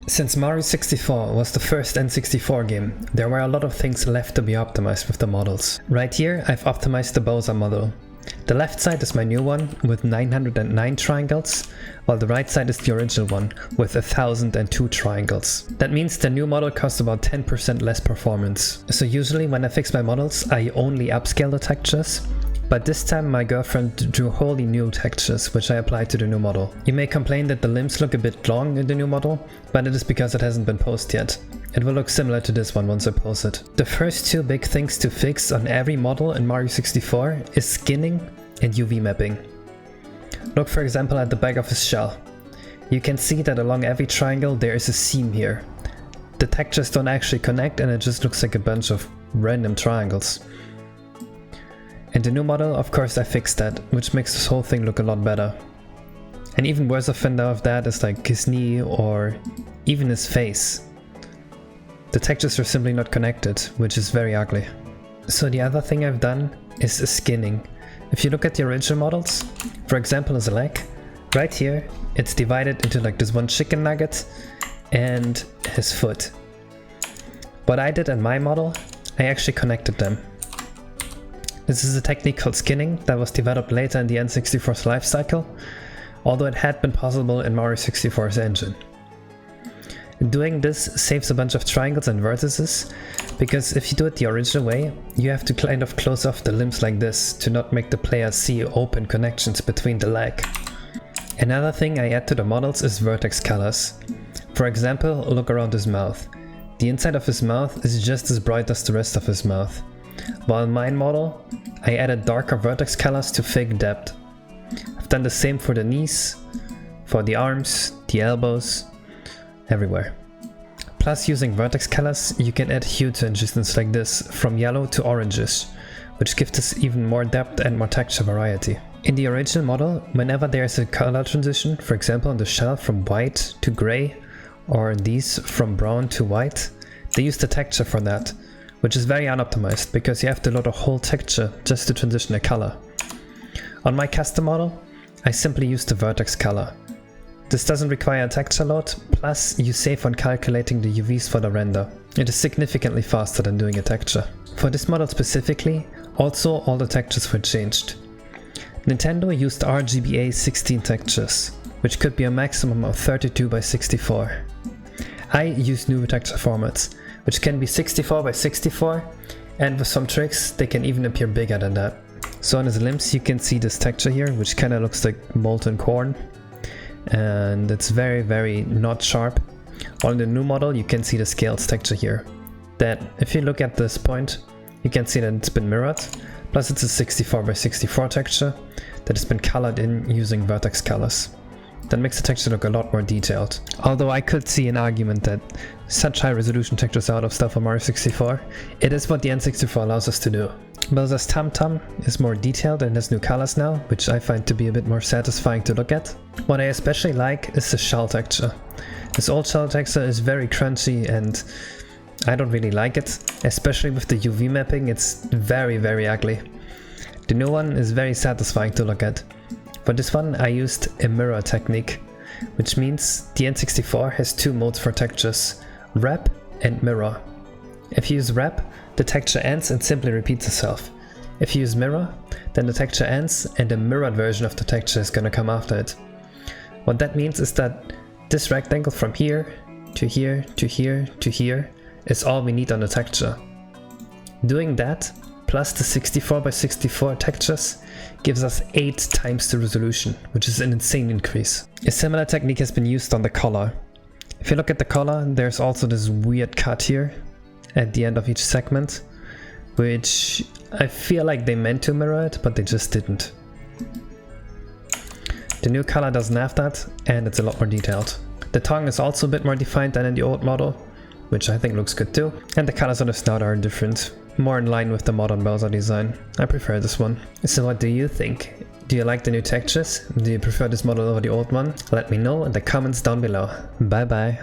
Since Mario 64 was the first N64 game, there were a lot of things left to be optimized with the models. Right here I've optimized the Bowser model. The left side is my new one with 909 triangles, while the right side is the original one with 1002 triangles. That means the new model costs about 10% less performance. So usually when I fix my models I only upscale the textures, but this time my girlfriend drew wholly new textures which I applied to the new model. You may complain that the limbs look a bit long in the new model, but it is because it hasn't been posed yet. It will look similar to this one once I pose it. The first two big things to fix on every model in Mario 64 is skinning and UV mapping. Look for example at the back of his shell. You can see that along every triangle there is a seam here. The textures don't actually connect and it just looks like a bunch of random triangles. In the new model, of course I fixed that, which makes this whole thing look a lot better. And even worse offender of that is like his knee or even his face. The textures are simply not connected, which is very ugly. So the other thing I've done is skinning. If you look at the original models, for example his leg, right here it's divided into like this one chicken nugget and his foot. What I did in my model, I actually connected them. This is a technique called skinning that was developed later in the N64's life cycle, although it had been possible in Mario 64's engine. Doing this saves a bunch of triangles and vertices, because if you do it the original way, you have to kind of close off the limbs like this to not make the player see open connections between the leg. Another thing I add to the models is vertex colors. For example, look around his mouth. The inside of his mouth is just as bright as the rest of his mouth. While in my model, I added darker vertex colors to fake depth. I've done the same for the knees, for the arms, the elbows, everywhere. Plus, using vertex colors, you can add hue transitions like this, from yellow to oranges, which gives us even more depth and more texture variety. In the original model, whenever there is a color transition, for example on the shell from white to grey, or these from brown to white, they use the texture for that, which is very unoptimized because you have to load a whole texture just to transition a color. On my custom model, I simply use the vertex color. This doesn't require a texture load, plus you save on calculating the UVs for the render. It is significantly faster than doing a texture. For this model specifically, also all the textures were changed. Nintendo used RGBA 16 textures, which could be a maximum of 32 by 64. I use new texture formats, which can be 64 by 64, and with some tricks they can even appear bigger than that. So on his limbs you can see this texture here, which kinda looks like molten corn, and it's very not sharp. On the new model you can see the scales texture here, that if you look at this point you can see that it's been mirrored, plus it's a 64 by 64 texture that has been colored in using vertex colors. That makes the texture look a lot more detailed. Although I could see an argument that such high resolution textures out of stuff on Mario 64, it is what the N64 allows us to do. Bowser's Tum-Tum is more detailed and has new colors now, which I find to be a bit more satisfying to look at. What I especially like is the shell texture. This old shell texture is very crunchy and I don't really like it, especially with the UV mapping. It's very ugly. The new one is very satisfying to look at. For this one I used a mirror technique, which means the N64 has two modes for textures, wrap and mirror. If you use wrap, the texture ends and simply repeats itself. If you use mirror, then the texture ends and a mirrored version of the texture is gonna come after it. What that means is that this rectangle from here to here to here to here is all we need on the texture. Doing that, plus the 64 by 64 textures, gives us 8 times the resolution, which is an insane increase. A similar technique has been used on the collar. If you look at the collar, there's also this weird cut here at the end of each segment, which I feel like they meant to mirror it, but they just didn't. The new color doesn't have that, and it's a lot more detailed. The tongue is also a bit more defined than in the old model, which I think looks good too, and the colors on the snout are different, more in line with the modern Bowser design. I prefer this one. So what do you think? Do you like the new textures? Do you prefer this model over the old one? Let me know in the comments down below. Bye bye.